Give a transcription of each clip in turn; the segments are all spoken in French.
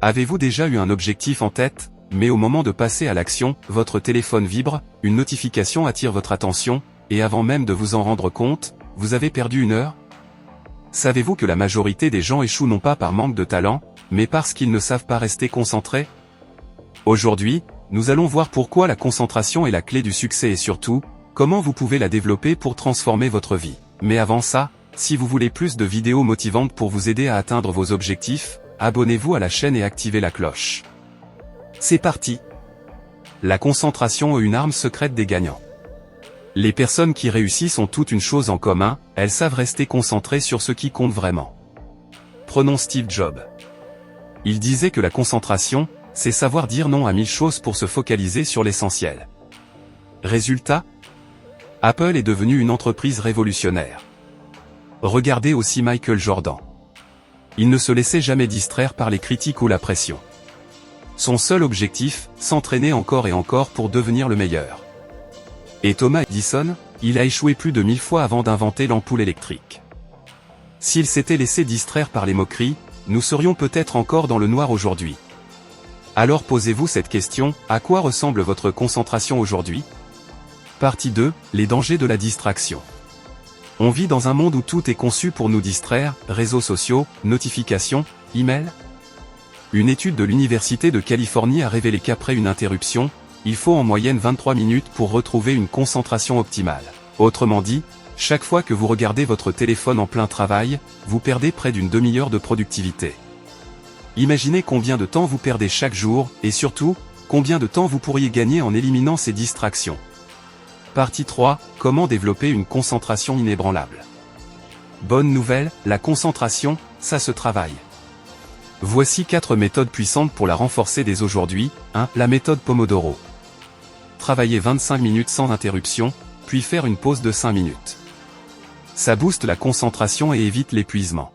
Avez-vous déjà eu un objectif en tête, mais au moment de passer à l'action, votre téléphone vibre, une notification attire votre attention, et avant même de vous en rendre compte, vous avez perdu 1 heure? Savez-vous que la majorité des gens échouent non pas par manque de talent, mais parce qu'ils ne savent pas rester concentrés? Aujourd'hui, nous allons voir pourquoi la concentration est la clé du succès et surtout, comment vous pouvez la développer pour transformer votre vie. Mais avant ça, si vous voulez plus de vidéos motivantes pour vous aider à atteindre vos objectifs, abonnez-vous à la chaîne et activez la cloche. C'est parti! La concentration est une arme secrète des gagnants. Les personnes qui réussissent ont toutes une chose en commun, elles savent rester concentrées sur ce qui compte vraiment. Prenons Steve Jobs. Il disait que la concentration, c'est savoir dire non à 1000 choses pour se focaliser sur l'essentiel. Résultat? Apple est devenue une entreprise révolutionnaire. Regardez aussi Michael Jordan. Il ne se laissait jamais distraire par les critiques ou la pression. Son seul objectif, s'entraîner encore et encore pour devenir le meilleur. Et Thomas Edison, il a échoué plus de 1000 fois avant d'inventer l'ampoule électrique. S'il s'était laissé distraire par les moqueries, nous serions peut-être encore dans le noir aujourd'hui. Alors posez-vous cette question, à quoi ressemble votre concentration aujourd'hui? Partie 2, les dangers de la distraction. On vit dans un monde où tout est conçu pour nous distraire, réseaux sociaux, notifications, emails. Une étude de l'Université de Californie a révélé qu'après une interruption, il faut en moyenne 23 minutes pour retrouver une concentration optimale. Autrement dit, chaque fois que vous regardez votre téléphone en plein travail, vous perdez près d'une demi-heure de productivité. Imaginez combien de temps vous perdez chaque jour, et surtout, combien de temps vous pourriez gagner en éliminant ces distractions. Partie 3, comment développer une concentration inébranlable. Bonne nouvelle, la concentration, ça se travaille. Voici 4 méthodes puissantes pour la renforcer dès aujourd'hui. 1. La méthode Pomodoro. Travailler 25 minutes sans interruption, puis faire une pause de 5 minutes. Ça booste la concentration et évite l'épuisement.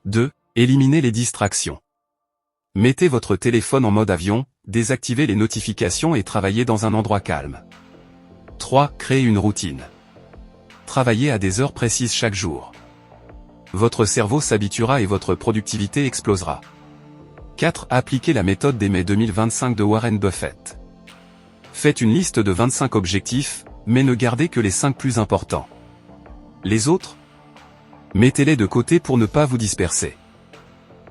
2. Éliminer les distractions. Mettez votre téléphone en mode avion, désactivez les notifications et travaillez dans un endroit calme. 3. Créer une routine. Travaillez à des heures précises chaque jour. Votre cerveau s'habituera et votre productivité explosera. 4. Appliquez la méthode des mai 2025 de Warren Buffett. Faites une liste de 25 objectifs, mais ne gardez que les 5 plus importants. Les autres? Mettez-les de côté pour ne pas vous disperser.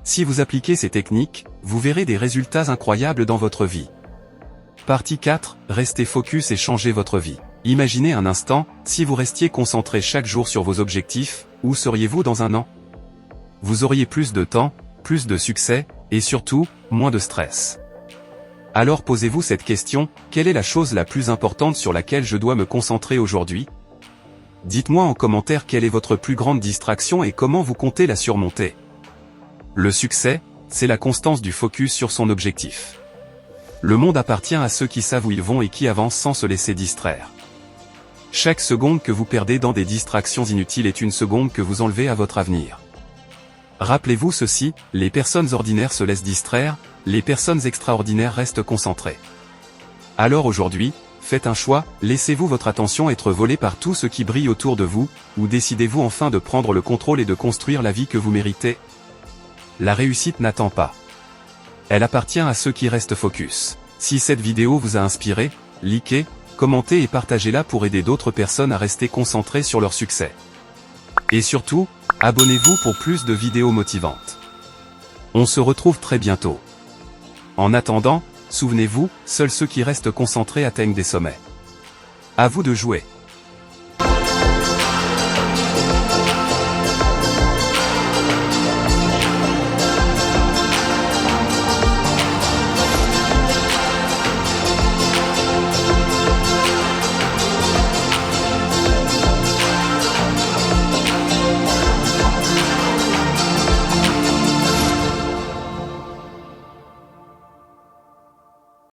Si vous appliquez ces techniques, vous verrez des résultats incroyables dans votre vie. Partie 4, restez focus et changez votre vie. Imaginez un instant, si vous restiez concentré chaque jour sur vos objectifs, où seriez-vous dans un an? Vous auriez plus de temps, plus de succès, et surtout, moins de stress. Alors posez-vous cette question, quelle est la chose la plus importante sur laquelle je dois me concentrer aujourd'hui? Dites-moi en commentaire quelle est votre plus grande distraction et comment vous comptez la surmonter. Le succès, c'est la constance du focus sur son objectif. Le monde appartient à ceux qui savent où ils vont et qui avancent sans se laisser distraire. Chaque seconde que vous perdez dans des distractions inutiles est une seconde que vous enlevez à votre avenir. Rappelez-vous ceci, les personnes ordinaires se laissent distraire, les personnes extraordinaires restent concentrées. Alors aujourd'hui, faites un choix, laissez-vous votre attention être volée par tout ce qui brille autour de vous, ou décidez-vous enfin de prendre le contrôle et de construire la vie que vous méritez? La réussite n'attend pas. Elle appartient à ceux qui restent focus. Si cette vidéo vous a inspiré, likez, commentez et partagez-la pour aider d'autres personnes à rester concentrées sur leur succès. Et surtout, abonnez-vous pour plus de vidéos motivantes. On se retrouve très bientôt. En attendant, souvenez-vous, seuls ceux qui restent concentrés atteignent des sommets. À vous de jouer.